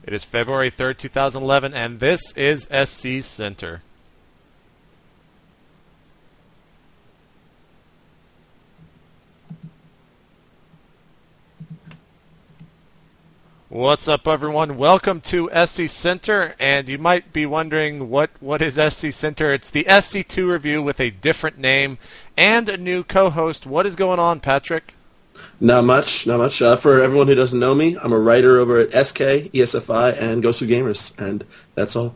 It is February 3rd, 2011, and this is SC Center. What's up, everyone? Welcome to SC Center, and you might be wondering what is SC Center. It's the SC2 review with a different name and a new co-host. What is going on, Patrick? Not much. For everyone who doesn't know me, I'm a writer over at SK, ESFI, and Gosu Gamers, and that's all.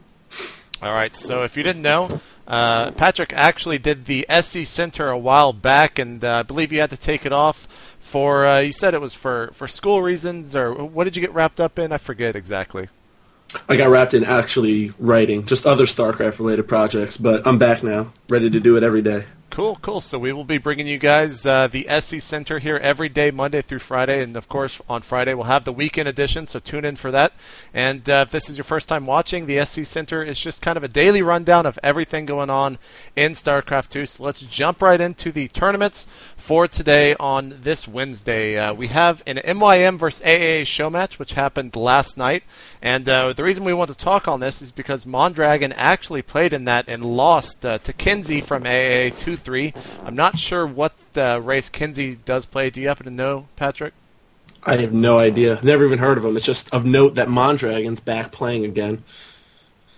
All right, so if you didn't know, Patrick actually did the SC Center a while back, and I believe you had to take it off for, you said it was for school reasons, or what did you get wrapped up in? I forget exactly. I got wrapped in actually writing, just other Starcraft-related projects, but I'm back now, ready to do it every day. Cool. So we will be bringing you guys the SC Center here every day, Monday through Friday, and of course on Friday we'll have the weekend edition, so tune in for that. And if this is your first time watching, the SC Center is just kind of a daily rundown of everything going on in StarCraft 2. So let's jump right into the tournaments for today on this Wednesday. We have an MYM versus AAA show match, which happened last night. And the reason we want to talk on this is because Mondragon actually played in that and lost to Kinsey from AAA 2-3. I'm not sure what race Kinsey does play. Do you happen to know, Patrick? I have no idea. Never even heard of him. It's just of note that Mondragon's back playing again.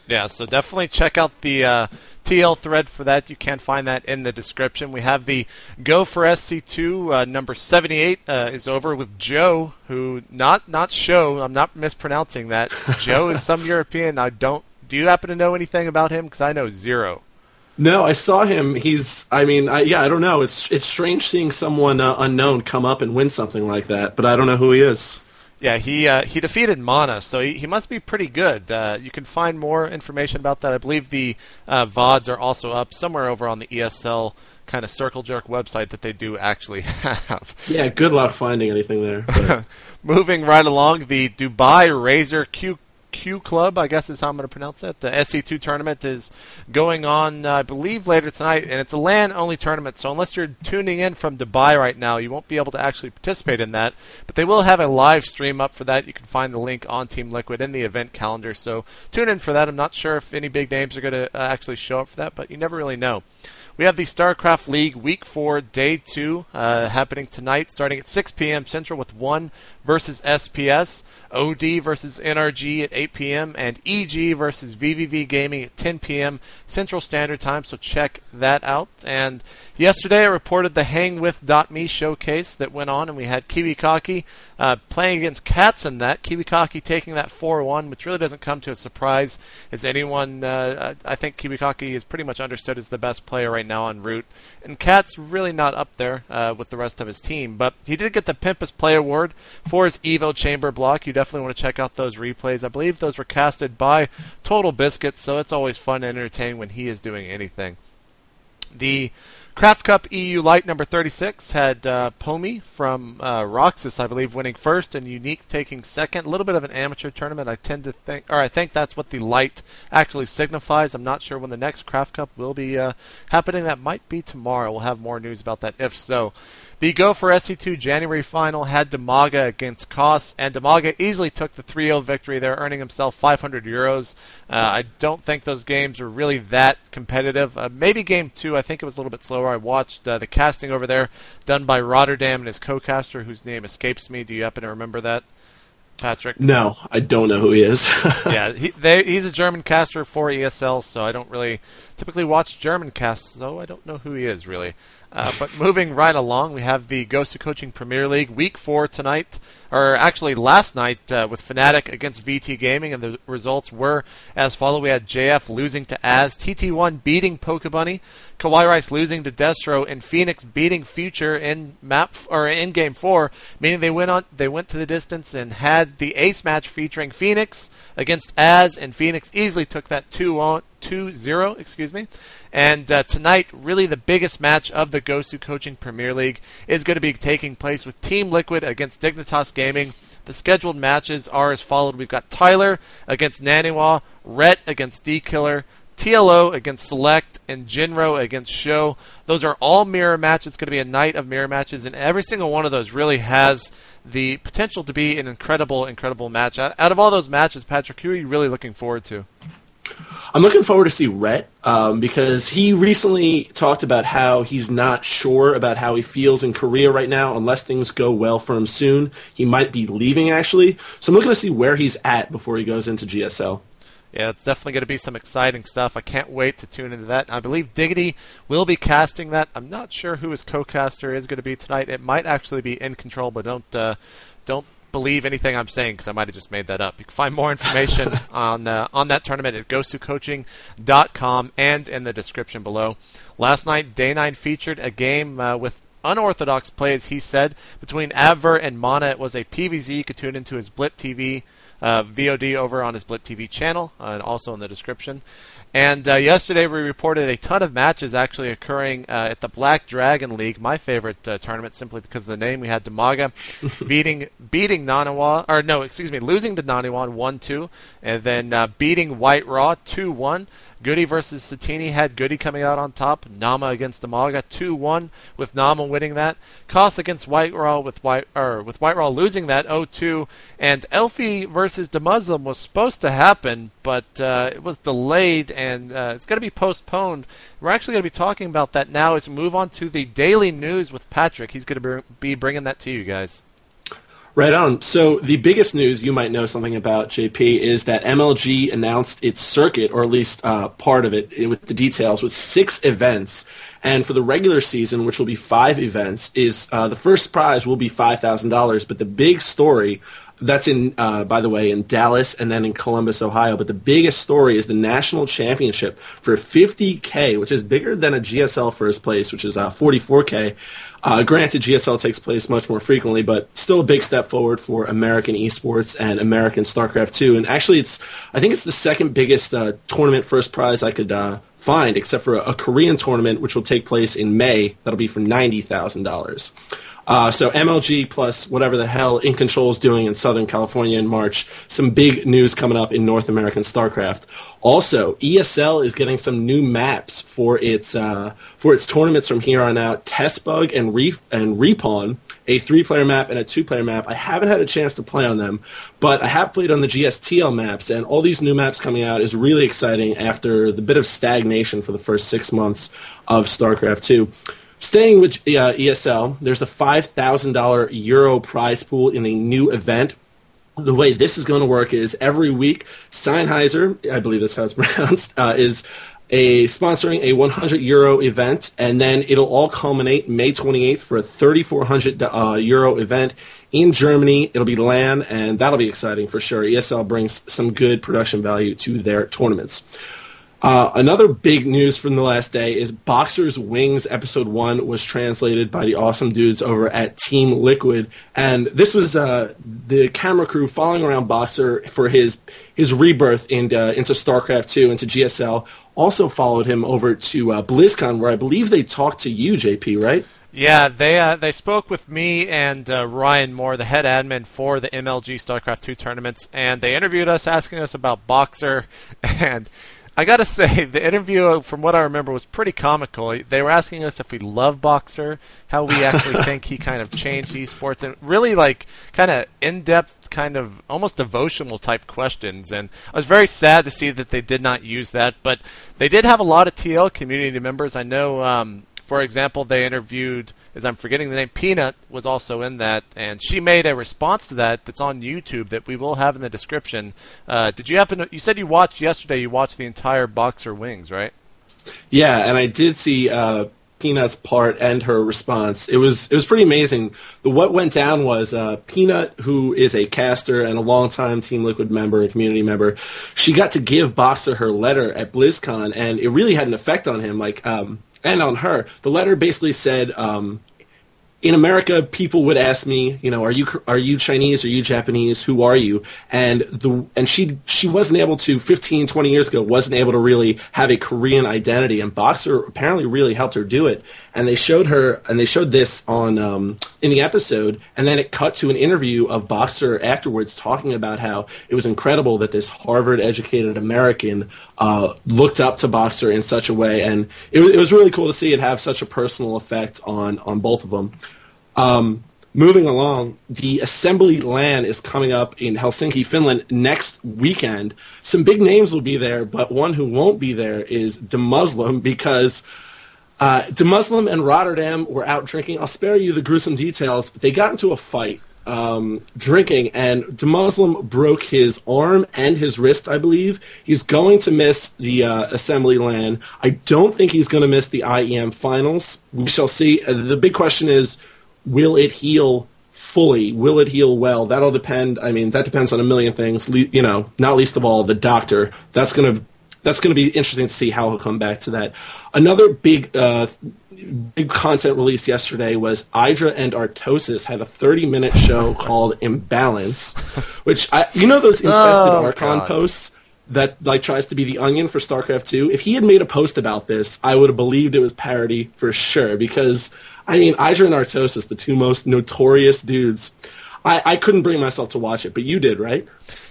Yeah, so definitely check out the TL thread for that. You can find that in the description. We have the Go for SC2 number 78 is over with Joe, who not Show. I'm not mispronouncing that. Joe is some European. Do you happen to know anything about him? Because I know zero. No, I saw him. I don't know. It's strange seeing someone unknown come up and win something like that, but I don't know who he is. Yeah, he defeated Mana, so he must be pretty good. You can find more information about that. I believe the VODs are also up somewhere over on the ESL kind of circle jerk website that they do actually have. Yeah, good luck finding anything there. Moving right along, the Dubai Razor Q Club, I guess is how I'm going to pronounce it. The SC2 tournament is going on, I believe, later tonight, and it's a LAN-only tournament, so unless you're tuning in from Dubai right now, you won't be able to actually participate in that, but they will have a live stream up for that. You can find the link on Team Liquid in the event calendar, so tune in for that. I'm not sure if any big names are going to actually show up for that, but you never really know. We have the StarCraft League Week 4, Day 2, happening tonight, starting at 6 p.m. Central with 1 versus SPS, OD versus NRG at 8 p.m., and EG versus VVV Gaming at 10 p.m. Central Standard Time, so check that out. And yesterday I reported the HangWith.me showcase that went on, and we had Kiwikaki playing against Cats in that. Kiwikaki taking that 4-1, which really doesn't come to a surprise, as anyone, I think Kiwikaki is pretty much understood as the best player right now on Root, and Cat's really not up there with the rest of his team, but he did get the Pimpus Play Award for his Evo Chamber block. You definitely want to check out those replays. I believe those were casted by Total Biscuits, so it's always fun and entertaining when he is doing anything. The Craft Cup EU Light number 36 had Pomi from Roxas, I believe, winning first and Unique taking second. A little bit of an amateur tournament. I think that's what the Light actually signifies. I'm not sure when the next Craft Cup will be happening. That might be tomorrow. We'll have more news about that if so. The Go for SC2 January final had Demaga against Koss, and Demaga easily took the 3-0 victory there, earning himself 500 euros. I don't think those games were really that competitive. Maybe game 2, I think it was a little bit slower. I watched the casting over there done by Rotterdam and his co-caster, whose name escapes me. Do you happen to remember that, Patrick? No, I don't know who he is. Yeah, he's a German caster for ESL, so I don't really typically watch German casts, so I don't know who he is really. But moving right along, we have the Gosu Coaching Premier League Week 4 tonight, or actually last night with Fnatic against VT Gaming, and the results were as follows. We had JF losing to Az, TT1 beating Pokebunny, Kawhi Rice losing to Destro, and Phoenix beating Future in Game 4, meaning they went to the distance and had the ace match featuring Phoenix against Az, and Phoenix easily took that 2-0, excuse me. And tonight, really the biggest match of the Gosu Coaching Premier League is going to be taking place with Team Liquid against Dignitas Gaming. The scheduled matches are as followed. We've got Tyler against Naniwa, Rhett against D-Killer, TLO against Select and Jinro against Show. Those are all mirror matches. It's going to be a night of mirror matches, and every single one of those really has the potential to be an incredible, incredible match. Out of all those matches, Patrick, who are you really looking forward to? I'm looking forward to see Rhett because he recently talked about how he's not sure about how he feels in Korea right now. Unless things go well for him soon, he might be leaving, actually. So I'm looking to see where he's at before he goes into GSL. Yeah, it's definitely going to be some exciting stuff. I can't wait to tune into that. I believe Diggity will be casting that. I'm not sure who his co-caster is going to be tonight. It might actually be In Control, but don't believe anything I'm saying because I might have just made that up. You can find more information on that tournament at gosucoaching.com and in the description below. Last night, Day 9 featured a game with unorthodox play, as he said, between Abver and Mana. It was a PVZ. You could tune into his Blip TV VOD over on his Blip TV channel, and also in the description. And yesterday we reported a ton of matches actually occurring at the Black Dragon League, my favorite tournament, simply because of the name. We had Damaga beating Naniwa, or no, excuse me, losing to Naniwa 1-2, and then beating White Raw 2-1. Goody versus Satini had Goody coming out on top. Nama against Damaga 2-1 with Nama winning that. Koss against White Raw with White Raw losing that 0-2. And Elfie versus DeMuslim was supposed to happen, but it was delayed and it's going to be postponed. We're actually going to be talking about that now as we move on to the daily news with Patrick. He's going to be bringing that to you guys. Right on. So the biggest news you might know something about, JP, is that MLG announced its circuit, or at least part of it, with the details, with 6 events. And for the regular season, which will be 5 events, is the first prize will be $5,000. But the big story, that's in, by the way, in Dallas and then in Columbus, Ohio. But the biggest story is the national championship for $50K, which is bigger than a GSL first place, which is $44K. Granted, GSL takes place much more frequently, but still a big step forward for American Esports and American Starcraft 2. And actually, I think it's the second biggest tournament first prize I could find, except for a Korean tournament, which will take place in May. That'll be for $90,000. So MLG plus whatever the hell In Control is doing in Southern California in March. Some big news coming up in North American StarCraft. Also, ESL is getting some new maps for its tournaments from here on out. Testbug and Repawn, a 3-player map and a 2-player map. I haven't had a chance to play on them, but I have played on the GSTL maps, and all these new maps coming out is really exciting after the bit of stagnation for the first 6 months of StarCraft 2. Staying with ESL, there's the $5,000 Euro prize pool in a new event. The way this is going to work is every week, Sennheiser, I believe that's how it's pronounced, is sponsoring a €100 event, and then it'll all culminate May 28th for a €3,400 event in Germany. It'll be LAN, and that'll be exciting for sure. ESL brings some good production value to their tournaments. Another big news from the last day is Boxer's Wings Episode 1 was translated by the awesome dudes over at Team Liquid. And this was the camera crew following around Boxer for his rebirth into StarCraft 2, into GSL. Also followed him over to BlizzCon, where I believe they talked to you, JP, right? Yeah, they spoke with me and Ryan Moore, the head admin for the MLG StarCraft 2 tournaments, and they interviewed us, asking us about Boxer, and I gotta say, the interview, from what I remember, was pretty comical. They were asking us if we love Boxer, how we actually think he kind of changed esports, and really kind of in-depth, kind of almost devotional type questions. And I was very sad to see that they did not use that, but they did have a lot of TL community members. I know, for example, they interviewed, as I'm forgetting the name, Peanut was also in that, and she made a response to that that's on YouTube that we will have in the description. Did you happen to, you said you watched yesterday, you watched the entire Boxer Wings, right? Yeah, and I did see Peanut's part and her response. It was pretty amazing. What went down was Peanut, who is a caster and a longtime Team Liquid member and community member, she got to give Boxer her letter at BlizzCon, and it really had an effect on him. And on her. The letter basically said, in America, people would ask me, are you Chinese? Are you Japanese? Who are you? And she wasn't able to, 15, 20 years ago, wasn't able to really have a Korean identity. And Boxer apparently really helped her do it. And they showed this on in the episode, and then it cut to an interview of Boxer afterwards talking about how it was incredible that this Harvard-educated American looked up to Boxer in such a way, and it was really cool to see it have such a personal effect on both of them. Moving along, the Assembly LAN is coming up in Helsinki, Finland next weekend. Some big names will be there, but one who won't be there is DeMuslim, because DeMuslim and Rotterdam were out drinking. I'll spare you the gruesome details. They got into a fight drinking, and DeMuslim broke his arm and his wrist, I believe. He's going to miss the Assembly LAN. I don't think he's going to miss the IEM finals. We shall see. The big question is, will it heal fully? Will it heal well? That'll depend. I mean, that depends on a million things. Not least of all the doctor. That's gonna be interesting to see how he'll come back to that. Another big content release yesterday was Idra and Artosis had a 30-minute show called Imbalance, which those infested Archon posts that tries to be the Onion for StarCraft 2. If he had made a post about this, I would have believed it was parody for sure, because Idra and Artosis, the two most notorious dudes. I couldn't bring myself to watch it, but you did, right?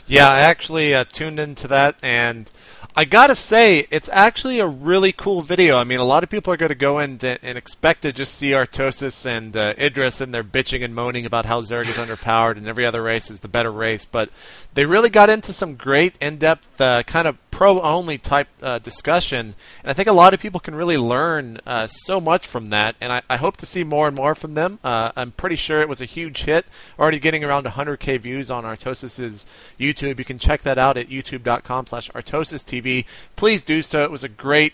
Yeah, I actually tuned into that, and I gotta say, it's actually a really cool video. I mean, a lot of people are going to go in and expect to just see Artosis and Idris and they're bitching and moaning about how Zerg is underpowered and every other race is the better race, but they really got into some great in-depth kind of pro-only type discussion, and I think a lot of people can really learn so much from that, and I hope to see more and more from them. I'm pretty sure it was a huge hit, already getting around 100K views on Artosis' YouTube. You can check that out at youtube.com/ArtosisTV. Please do so. It was a great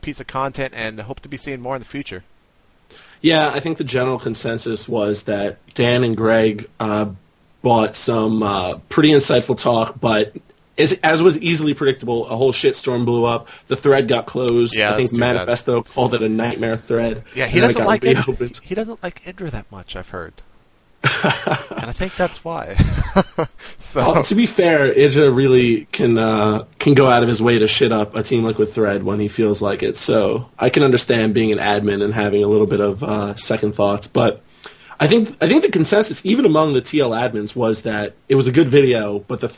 piece of content, and I hope to be seeing more in the future. Yeah, I think the general consensus was that Dan and Greg bought some pretty insightful talk, but as was easily predictable, a whole shitstorm blew up. The thread got closed. Yeah, I think Manifesto called it a nightmare thread. Yeah, he doesn't like it. He doesn't like Idra that much, I've heard. And I think that's why. Well, to be fair, Idra really can go out of his way to shit up a Team Liquid thread when he feels like it. So I can understand being an admin and having a little bit of second thoughts. But I think the consensus, even among the TL admins, was that it was a good video, but the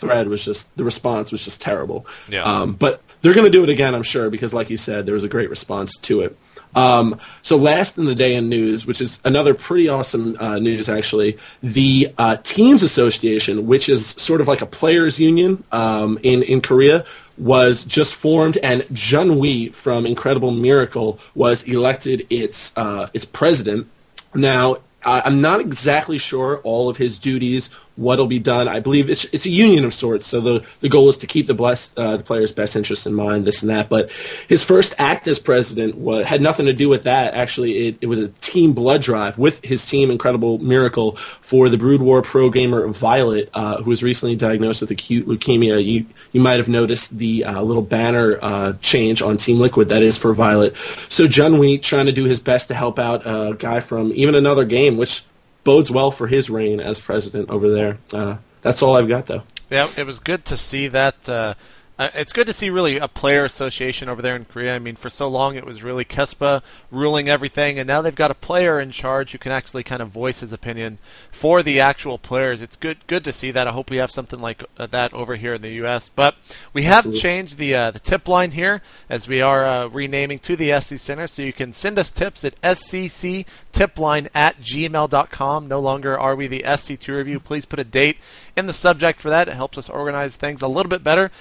response was just terrible. Yeah. But they're going to do it again, I'm sure, because like you said, there was a great response to it. So last in the day in news, which is another pretty awesome news, actually, the Teams Association, which is sort of like a players' union in Korea, was just formed, and Junwee from Incredible Miracle was elected its president. Now, I'm not exactly sure all of his duties, what'll be done. I believe it's a union of sorts, so the goal is to keep the players' best interests in mind, this and that. But his first act as president had nothing to do with that. Actually, it was a team blood drive with his team, Incredible Miracle, for the Brood War pro gamer Violet, who was recently diagnosed with acute leukemia. You might have noticed the little banner change on Team Liquid that is for Violet. So Junwee trying to do his best to help out a guy from even another game, which bodes well for his reign as president over there. That's all I've got, though. Yeah, it was good to see that. It's good to see really a player association over there in Korea. I mean, for so long it was really Kespa ruling everything, and now they've got a player in charge who can actually kind of voice his opinion for the actual players. It's good to see that. I hope we have something like that over here in the U.S. But we have changed the tip line here, as we are renaming to the SC Center, so you can send us tips at scctipline@gmail.com. No longer are we the SC2 review. Please put a date in the subject for that. It helps us organize things a little bit better.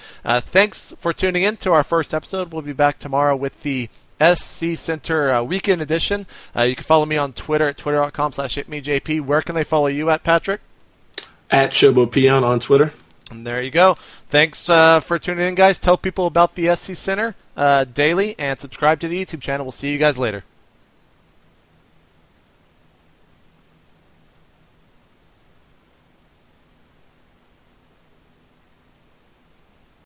Thanks for tuning in to our first episode. We'll be back tomorrow with the SC Center Weekend Edition. You can follow me on Twitter at twitter.com/hitmejp. Where can they follow you at, Patrick? At ShoboPeon on Twitter. And there you go. Thanks for tuning in, guys. Tell people about the SC Center daily and subscribe to the YouTube channel. We'll see you guys later.